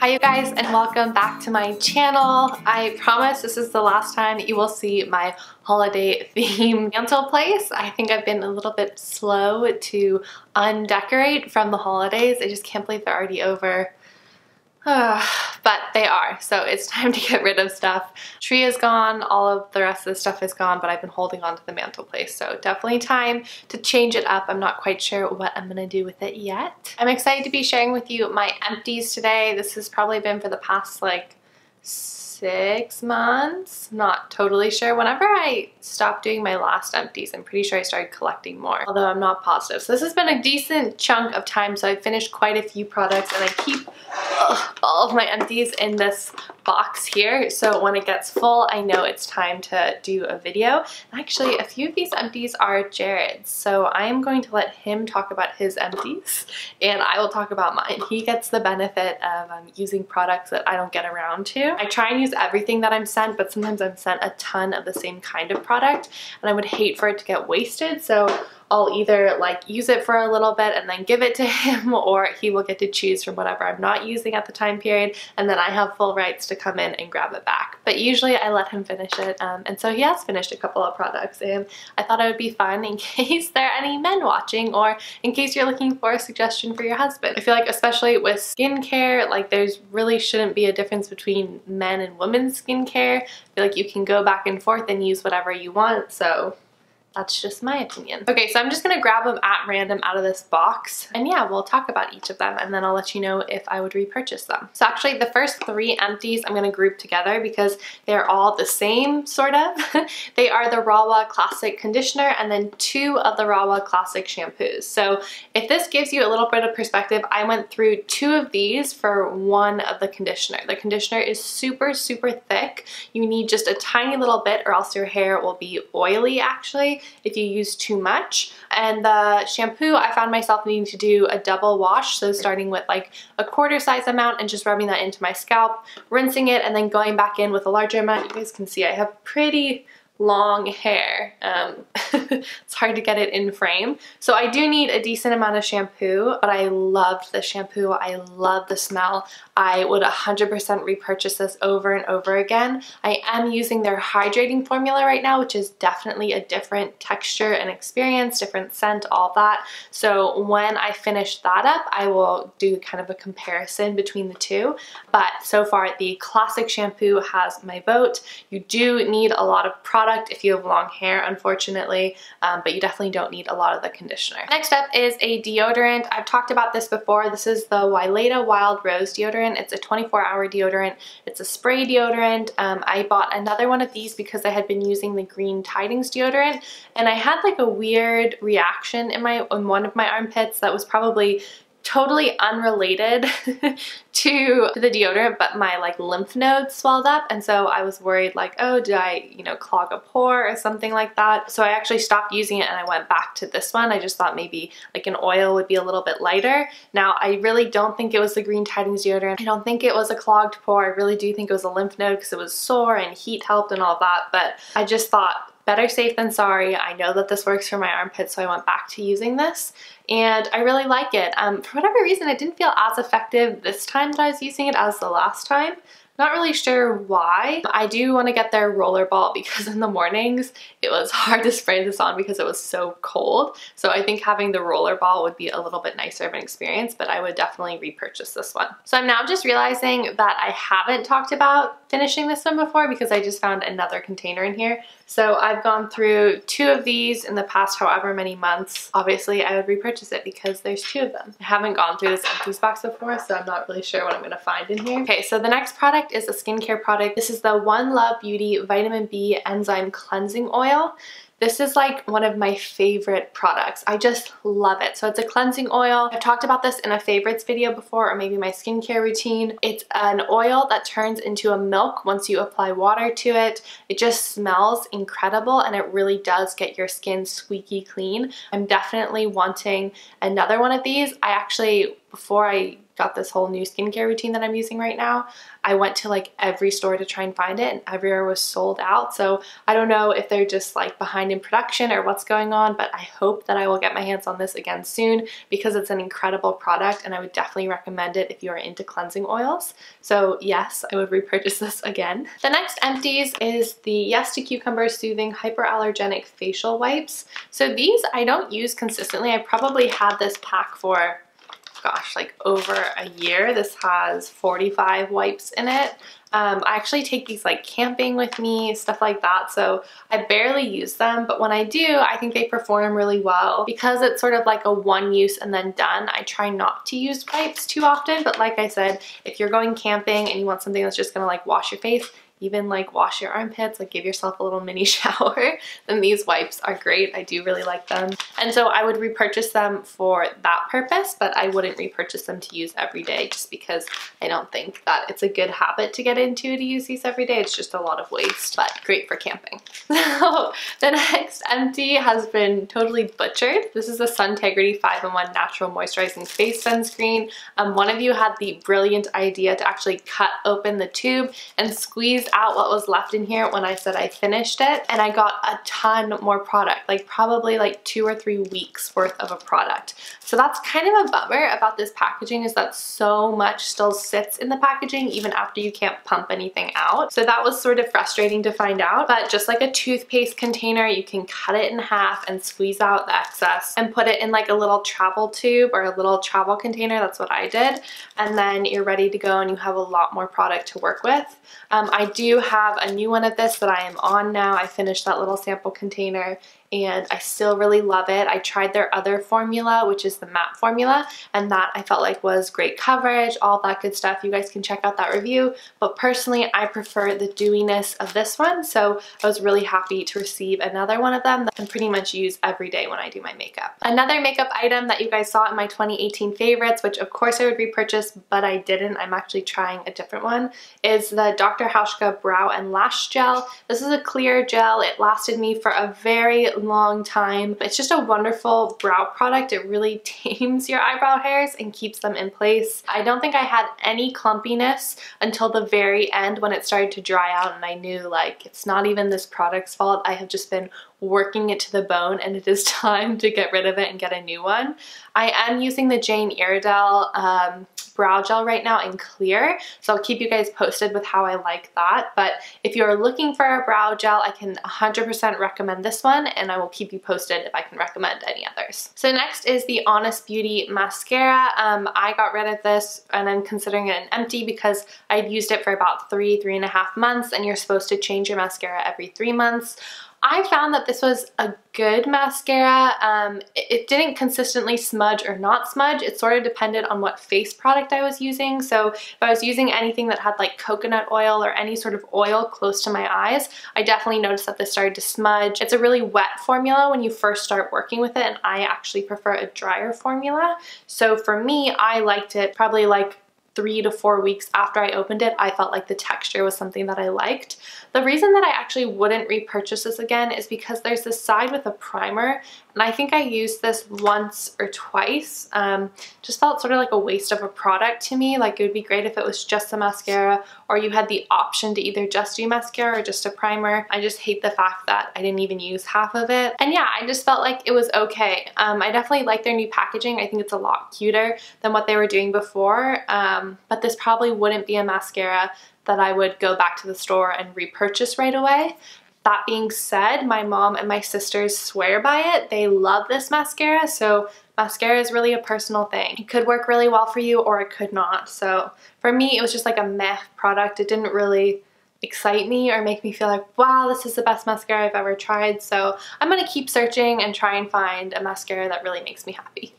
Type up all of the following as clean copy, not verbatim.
Hi you guys, and welcome back to my channel. I promise this is the last time you will see my holiday theme mantle place. I think I've been a little bit slow to undecorate from the holidays. I just can't believe they're already over. But they are, so it's time to get rid of stuff. Tree is gone, all of the rest of the stuff is gone, but I've been holding on to the mantle place, so definitely time to change it up. I'm not quite sure what I'm gonna do with it yet. I'm excited to be sharing with you my empties today. This has probably been for the past like 6 months, not totally sure. Whenever I stopped doing my last empties, I'm pretty sure I started collecting more, although I'm not positive. So this has been a decent chunk of time, so I've finished quite a few products, and I keep all of my empties in this box here, so when it gets full I know it's time to do a video. Actually, a few of these empties are Jared's, so I am going to let him talk about his empties and I will talk about mine. He gets the benefit of using products that I don't get around to. I try and use everything that I'm sent, but sometimes I'm sent a ton of the same kind of product and I would hate for it to get wasted, so I'll either like use it for a little bit and then give it to him, or he will get to choose from whatever I'm not using at the time period, and then I have full rights to come in and grab it back. But usually I let him finish it, and so he has finished a couple of products, and I thought it would be fun in case there are any men watching, or in case you're looking for a suggestion for your husband. I feel like especially with skincare, like there's really shouldn't be a difference between men and women's skincare. I feel like you can go back and forth and use whatever you want, so that's just my opinion. Okay, so I'm just gonna grab them at random out of this box, and yeah, we'll talk about each of them, and then I'll let you know if I would repurchase them. So actually the first 3 empties I'm gonna group together because they're all the same, sort of. They are the Rawa Classic Conditioner and then 2 of the Rawa Classic shampoos. So if this gives you a little bit of perspective, I went through 2 of these for 1 of the conditioner. The conditioner is super, super thick. You need just a tiny little bit or else your hair will be oily actually if you use too much. And the shampoo, I found myself needing to do a double wash, so starting with like a 1/4 size amount and just rubbing that into my scalp, rinsing it, and then going back in with a larger amount. You guys can see I have pretty long hair. It's hard to get it in frame. So I do need a decent amount of shampoo, but I loved the shampoo. I love the smell. I would 100% repurchase this over and over again. I am using their hydrating formula right now, which is definitely a different texture and experience, different scent, all that. So when I finish that up, I will do kind of a comparison between the 2. But so far, the classic shampoo has my vote. You do need a lot of product if you have long hair, unfortunately, but you definitely don't need a lot of the conditioner. Next up is a deodorant. I've talked about this before. This is the Wildfires Wild Rose deodorant. It's a 24-hour deodorant. It's a spray deodorant. I bought another one of these because I had been using the Green Tidings deodorant, and I had like a weird reaction in one of my armpits that was probably totally unrelated to the deodorant, but my like lymph nodes swelled up, and so I was worried like, oh, did I, clog a pore or something like that? So I actually stopped using it and I went back to this one. I just thought maybe like an oil would be a little bit lighter. Now, I really don't think it was the Green Tidings deodorant. I don't think it was a clogged pore. I really do think it was a lymph node because it was sore and heat helped and all that, but I just thought better safe than sorry. I know that this works for my armpits, so I went back to using this, and I really like it. For whatever reason, it didn't feel as effective this time that I was using it as the last time. Not really sure why. I do want to get their rollerball because in the mornings it was hard to spray this on because it was so cold. So I think having the rollerball would be a little bit nicer of an experience, but I would definitely repurchase this one. So I'm now just realizing that I haven't talked about finishing this one before because I just found another container in here. So I've gone through 2 of these in the past however many months. Obviously I would repurchase it because there's 2 of them. I haven't gone through this empties box before, so I'm not really sure what I'm gonna find in here. Okay, so the next product is a skincare product. This is the One Love Beauty Vitamin B Enzyme Cleansing Oil. This is like one of my favorite products. I just love it. So it's a cleansing oil. I've talked about this in a favorites video before, or maybe my skincare routine. It's an oil that turns into a milk once you apply water to it. It just smells incredible and it really does get your skin squeaky clean. I'm definitely wanting another one of these. I actually, before I got this whole new skincare routine that I'm using right now, I went to like every store to try and find it, and everywhere was sold out. So I don't know if they're just like behind in production or what's going on, but I hope that I will get my hands on this again soon because it's an incredible product and I would definitely recommend it if you are into cleansing oils. So yes, I would repurchase this again. The next Empties is the Yes to Cucumber Soothing Hyperallergenic Facial Wipes. So these I don't use consistently. I probably had this pack for, gosh, like over a year. This has 45 wipes in it. I actually take these like camping with me, stuff like that, so I barely use them, but when I do, I think they perform really well. Because it's sort of like a one use and then done, I try not to use wipes too often, but like I said, if you're going camping and you want something that's just gonna like wash your face, even like wash your armpits, like give yourself a little mini shower, then these wipes are great. I do really like them. And so I would repurchase them for that purpose, but I wouldn't repurchase them to use every day just because I don't think that it's a good habit to get into to use these every day. It's just a lot of waste, but great for camping. So the next empty has been totally butchered. This is the Suntegrity 5-in-1 Natural Moisturizing Face Sunscreen. One of you had the brilliant idea to actually cut open the tube and squeeze out what was left in here when I said I finished it, and I got a ton more product, like probably like 2 or 3 weeks worth of a product. So that's kind of a bummer about this packaging, is that so much still sits in the packaging even after you can't pump anything out. So that was sort of frustrating to find out, but just like a toothpaste container, you can cut it in half and squeeze out the excess and put it in like a little travel tube or a little travel container. That's what I did. And then you're ready to go and you have a lot more product to work with. I do have a new one of this that I am on now. I finished that little sample container and I still really love it. I tried their other formula, which is the matte formula, and that I felt like was great coverage, all that good stuff. You guys can check out that review, but personally I prefer the dewiness of this one, so I was really happy to receive another one of them that I can pretty much use every day when I do my makeup. Another makeup item that you guys saw in my 2018 favorites, which of course I would repurchase, but I didn't, I'm actually trying a different one, is the Dr. Hauschka Brow and Lash Gel. This is a clear gel. It lasted me for a very long time. It's just a wonderful brow product. It really tames your eyebrow hairs and keeps them in place. I don't think I had any clumpiness until the very end when it started to dry out, and I knew like it's not even this product's fault. I have just been working it to the bone and it is time to get rid of it and get a new one. I am using the Jane Iredale brow gel right now in clear, so I'll keep you guys posted with how I like that. But if you're looking for a brow gel, I can 100% recommend this one, and I will keep you posted if I can recommend any others. So next is the Honest Beauty mascara. I got rid of this and I'm considering it an empty because I'd used it for about 3.5 months, and you're supposed to change your mascara every 3 months. I found that this was a good mascara. It didn't consistently smudge or not smudge. It sort of depended on what face product I was using. So if I was using anything that had like coconut oil or any sort of oil close to my eyes, I definitely noticed that this started to smudge. It's a really wet formula when you first start working with it, and I actually prefer a drier formula. So for me, I liked it probably like 3 to 4 weeks after I opened it. I felt like the texture was something that I liked. The reason that I actually wouldn't repurchase this again is because there's this side with a primer, and I think I used this once or twice. Just felt sort of like a waste of a product to me. Like it would be great if it was just a mascara, or you had the option to either just do mascara or just a primer. I just hate the fact that I didn't even use half of it. And yeah, I just felt like it was okay. I definitely like their new packaging. I think it's a lot cuter than what they were doing before. But this probably wouldn't be a mascara that I would go back to the store and repurchase right away. That being said, my mom and my sisters swear by it. They love this mascara, so mascara is really a personal thing. It could work really well for you or it could not. So for me, it was just like a meh product. It didn't really excite me or make me feel like, wow, this is the best mascara I've ever tried. So I'm gonna keep searching and try and find a mascara that really makes me happy.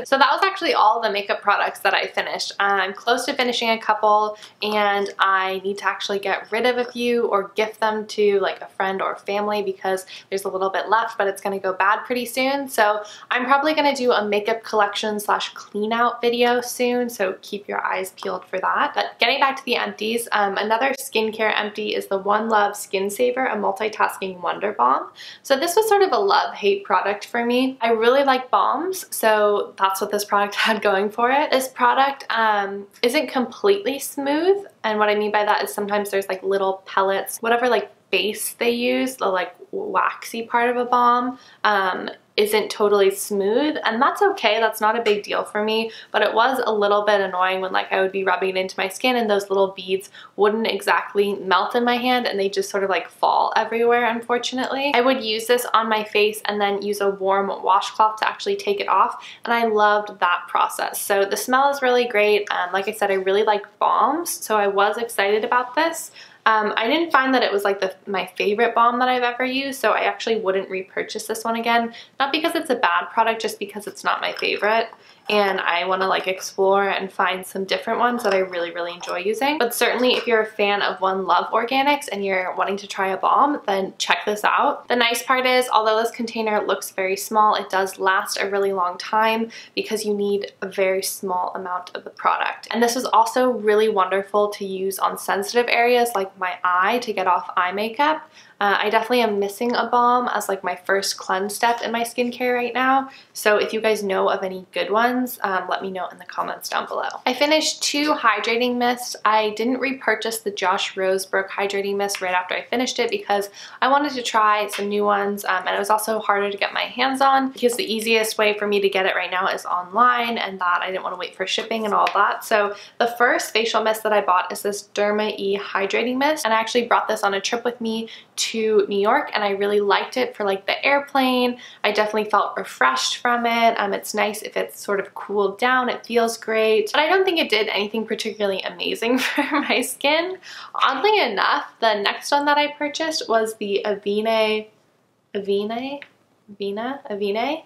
So that was actually all the makeup products that I finished. I'm close to finishing a couple, and I need to actually get rid of a few or gift them to like a friend or family because there's a little bit left, but it's gonna go bad pretty soon. So I'm probably gonna do a makeup collection / clean out video soon, so keep your eyes peeled for that. But getting back to the empties, another skincare Empty is the One Love Skin Saver, a multitasking wonder balm. So this was sort of a love-hate product for me. I really like balms, so that's what this product had going for it. This product isn't completely smooth, and what I mean by that is sometimes there's like little pellets, whatever like base they use, the like waxy part of a balm, isn't totally smooth, and that's okay. That's not a big deal for me, but it was a little bit annoying when like I would be rubbing it into my skin and those little beads wouldn't exactly melt in my hand and they just sort of like fall everywhere, unfortunately. I would use this on my face and then use a warm washcloth to actually take it off, and I loved that process. So the smell is really great. Like I said, I really like balms, so I was excited about this. I didn't find that it was like my favorite balm that I've ever used, so I actually wouldn't repurchase this one again. Not because it's a bad product, just because it's not my favorite. And I want to like explore and find some different ones that I really, really enjoy using. But certainly if you're a fan of One Love Organics and you're wanting to try a balm, then check this out. The nice part is, although this container looks very small, it does last a really long time because you need a very small amount of the product. And this was also really wonderful to use on sensitive areas like my eye, to get off eye makeup. I definitely am missing a balm as like my first cleanse step in my skincare right now. So if you guys know of any good ones, let me know in the comments down below. I finished 2 hydrating mists. I didn't repurchase the Josh Rosebrook hydrating mist right after I finished it because I wanted to try some new ones, and it was also harder to get my hands on because the easiest way for me to get it right now is online, and that I didn't want to wait for shipping and all that. So the first facial mist that I bought is this Derma E hydrating mist, and I actually brought this on a trip with me to New York, and I really liked it for like the airplane. I definitely felt refreshed from it. It's nice if it's sort of cooled down. It feels great, but I don't think it did anything particularly amazing for my skin. Oddly enough, the next one that I purchased was the Avene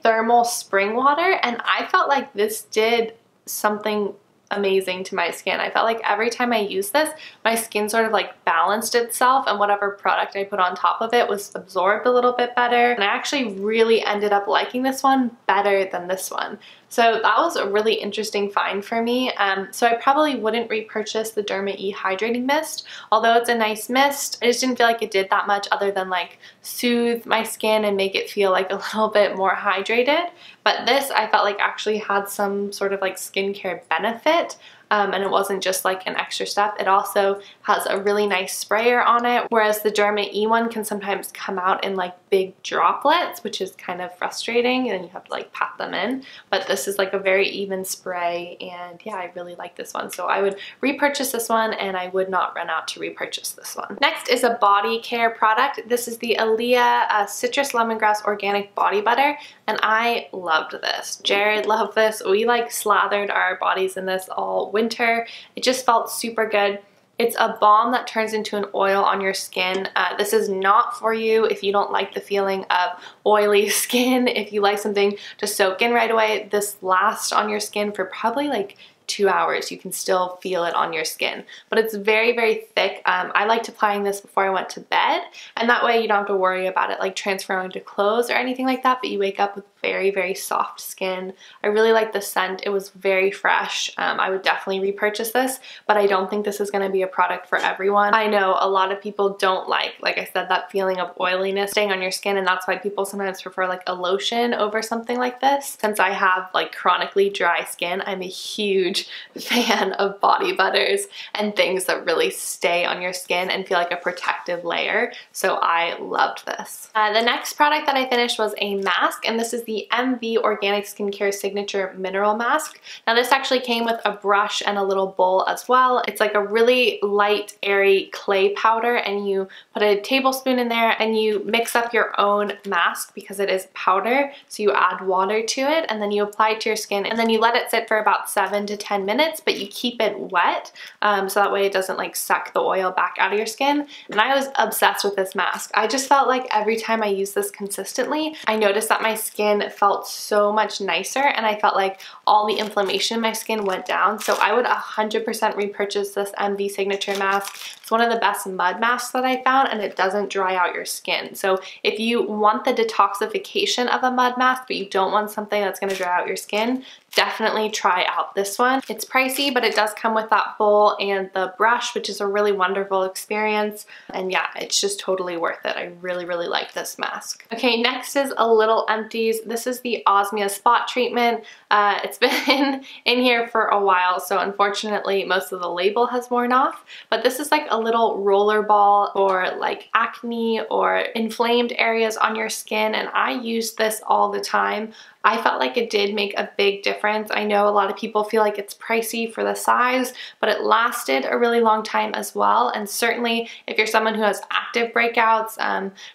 Thermal Spring Water, and I felt like this did something amazing to my skin. I felt like every time I used this, my skin sort of like balanced itself, and whatever product I put on top of it was absorbed a little bit better. And I actually really ended up liking this one better than this one. So that was a really interesting find for me. So I probably wouldn't repurchase the Derma E Hydrating Mist. Although it's a nice mist, I just didn't feel like it did that much other than like soothe my skin and make it feel like a little bit more hydrated. But this I felt like actually had some sort of like skincare benefit. And it wasn't just like an extra step. It also has a really nice sprayer on it, whereas the Derma E one can sometimes come out in like big droplets, which is kind of frustrating, and you have to like pat them in. But this is like a very even spray, and yeah, I really like this one. So I would repurchase this one, and I would not run out to repurchase this one. Next is a body care product. This is the Aaliyah Citrus Lemongrass Organic Body Butter, and I loved this. Jared loved this. We like slathered our bodies in this all winter. It just felt super good. It's a balm that turns into an oil on your skin. This is not for you if you don't like the feeling of oily skin. If you like something to soak in right away, this lasts on your skin for probably like 2 hours. You can still feel it on your skin, but it's very, very thick. I liked applying this before I went to bed, and that way you don't have to worry about it like transferring to clothes or anything like that, but you wake up with very, very soft skin. I really like the scent. It was very fresh. I would definitely repurchase this, but I don't think this is going to be a product for everyone. I know a lot of people don't like I said, that feeling of oiliness staying on your skin, and that's why people sometimes prefer like a lotion over something like this. Since I have like chronically dry skin, I'm a huge fan of body butters and things that really stay on your skin and feel like a protective layer. So I loved this. The next product that I finished was a mask, and this is the MV Organic Skincare Signature Mineral Mask. Now this actually came with a brush and a little bowl as well. It's like a really light, airy clay powder, and you put a tablespoon in there and you mix up your own mask because it is powder. So you add water to it, and then you apply it to your skin, and then you let it sit for about 7 to 10 minutes, but you keep it wet so that way it doesn't like suck the oil back out of your skin. And I was obsessed with this mask. I just felt like every time I used this consistently, I noticed that my skin felt so much nicer, and I felt like all the inflammation in my skin went down. So I would 100% repurchase this MV Signature Mask. It's one of the best mud masks that I found, and it doesn't dry out your skin. So if you want the detoxification of a mud mask, but you don't want something that's gonna dry out your skin, definitely try out this one. It's pricey, but it does come with that bowl and the brush, which is a really wonderful experience. And yeah, it's just totally worth it. I really, really like this mask. Okay, next is a little Empties. This is the Osmia Spot Treatment. It's been in here for a while, so unfortunately most of the label has worn off, but this is like a little roller ball for like acne or inflamed areas on your skin, and I use this all the time. I felt like it did make a big difference. I know a lot of people feel like it's pricey for the size, but it lasted a really long time as well. And certainly if you're someone who has active breakouts,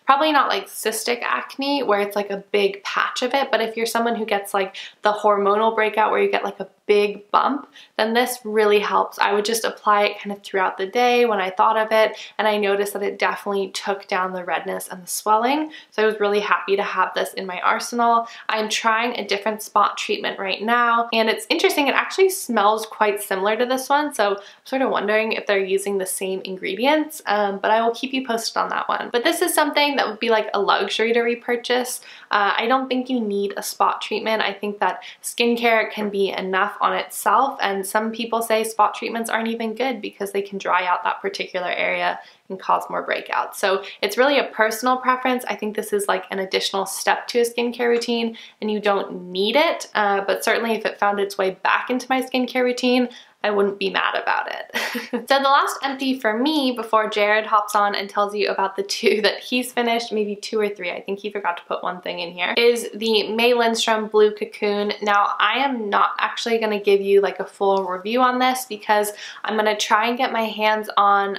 probably not like cystic acne where it's like a big patch of it, but if you're someone who gets like the hormonal breakout where you get like a big bump, then this really helps. I would just apply it kind of throughout the day when I thought of it, and I noticed that it definitely took down the redness and the swelling. So I was really happy to have this in my arsenal. I'm trying a different spot treatment right now, and it's interesting, it actually smells quite similar to this one, so I'm sort of wondering if they're using the same ingredients, but I will keep you posted on that one. But this is something that would be like a luxury to repurchase. I don't think you need a spot treatment. I think that skincare can be enough on itself, and some people say spot treatments aren't even good because they can dry out that particular area and cause more breakouts. So it's really a personal preference. I think this is like an additional step to a skincare routine and you don't need it, but certainly if it found its way back into my skincare routine, I wouldn't be mad about it. So the last empty for me before Jared hops on and tells you about the two that he's finished, maybe 2 or 3, I think he forgot to put one thing in here, is the May Lindstrom Blue Cocoon. Now I am not actually gonna give you like a full review on this because I'm gonna try and get my hands on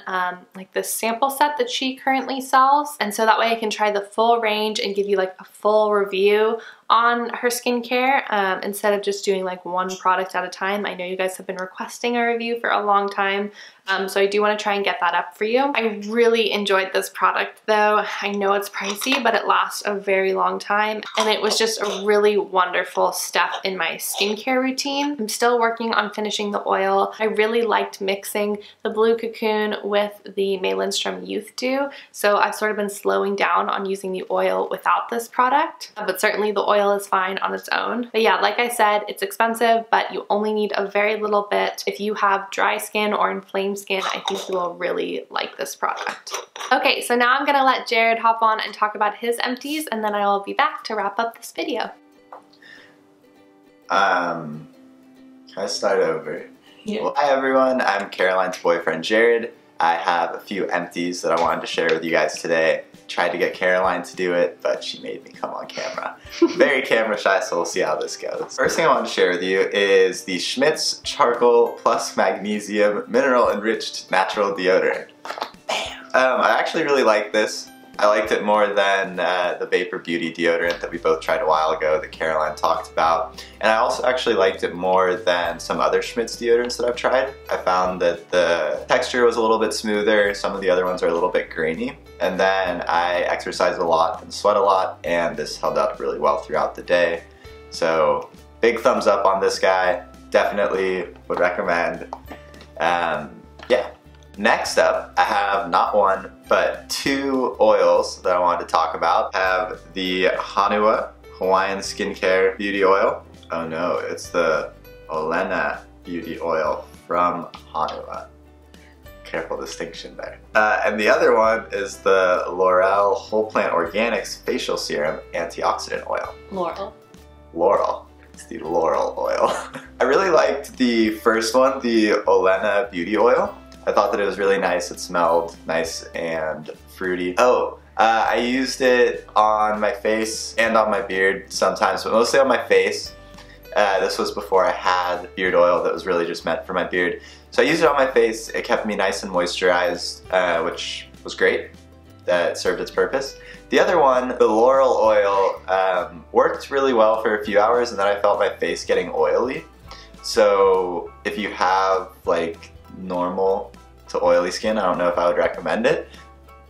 like the sample set that she currently sells. And so that way I can try the full range and give you like a full review on her skincare instead of just doing like one product at a time. I know you guys have been requesting a review for a long time, so I do want to try and get that up for you. I really enjoyed this product though. I know it's pricey, but it lasts a very long time, and it was just a really wonderful step in my skincare routine. I'm still working on finishing the oil. I really liked mixing the Blue Cocoon with the May Lindstrom Youth Dew, so I've sort of been slowing down on using the oil without this product, but certainly the oil is fine on its own. But yeah, like I said, it's expensive, but you only need a very little bit. If you have dry skin or inflamed skin, I think you will really like this product. Okay, so now I'm gonna let Jared hop on and talk about his empties, and then I will be back to wrap up this video. Can I start over? Yeah. Well, hi everyone, I'm Caroline's boyfriend Jared. I have a few empties that I wanted to share with you guys today. Tried to get Caroline to do it, but she made me come on camera. Very camera shy, so we'll see how this goes. First thing I want to share with you is the Schmidt's Charcoal Plus Magnesium Mineral Enriched Natural Deodorant. Bam! I actually really like this. I liked it more than the Vapor Beauty deodorant that we both tried a while ago that Caroline talked about. And I also actually liked it more than some other Schmidt's deodorants that I've tried. I found that the texture was a little bit smoother, some of the other ones are a little bit grainy. And then I exercised a lot and sweat a lot, and this held up really well throughout the day. So big thumbs up on this guy, definitely would recommend. Yeah. Next up, I have not one, but 2 oils that I wanted to talk about. I have the Hanwha Hawaiian Skincare Beauty Oil. Oh no, it's the Olena Beauty Oil from Hanwha. Careful distinction there. And the other one is the L'Oreal Whole Plant Organics Facial Serum Antioxidant Oil. Laurel. It's the Laurel oil. I really liked the first one, the Olena Beauty Oil. I thought that it was really nice. It smelled nice and fruity. Oh, I used it on my face and on my beard sometimes, but mostly on my face. This was before I had beard oil that was really just meant for my beard. So I used it on my face. It kept me nice and moisturized, which was great. It served its purpose. The other one, the Laurel oil, worked really well for a few hours, and then I felt my face getting oily. So if you have like normal to oily skin, I don't know if I would recommend it.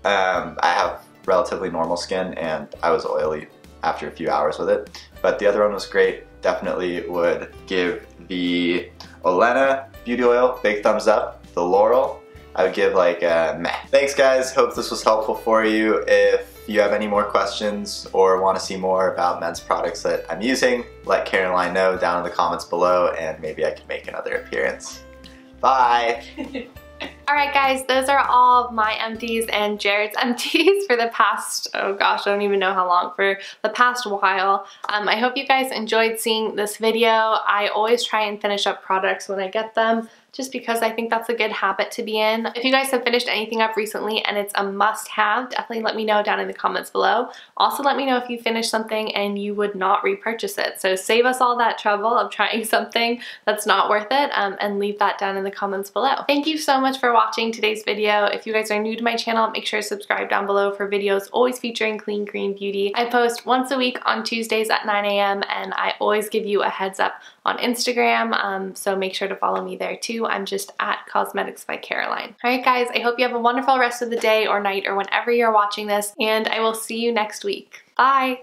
I have relatively normal skin and I was oily after a few hours with it, but the other one was great. Definitely would give the Olena Beauty Oil big thumbs up. The Laurel I would give like a meh. Thanks guys, hope this was helpful for you. If you have any more questions or want to see more about men's products that I'm using, let Caroline know down in the comments below and maybe I can make another appearance. Bye! Alright guys, those are all of my empties and Jared's empties for the past, oh gosh, I don't even know how long, for the past while. I hope you guys enjoyed seeing this video. I always try and finish up products when I get them, just because I think that's a good habit to be in. If you guys have finished anything up recently and it's a must-have, definitely let me know down in the comments below. Also let me know if you finished something and you would not repurchase it. So save us all that trouble of trying something that's not worth it, and leave that down in the comments below. Thank you so much for watching today's video. If you guys are new to my channel, make sure to subscribe down below for videos always featuring clean, green beauty. I post once a week on Tuesdays at 9 a.m. and I always give you a heads up on Instagram, so make sure to follow me there too. I'm just at cosmeticsbycaroline. Alright guys, I hope you have a wonderful rest of the day or night or whenever you're watching this, and I will see you next week. Bye!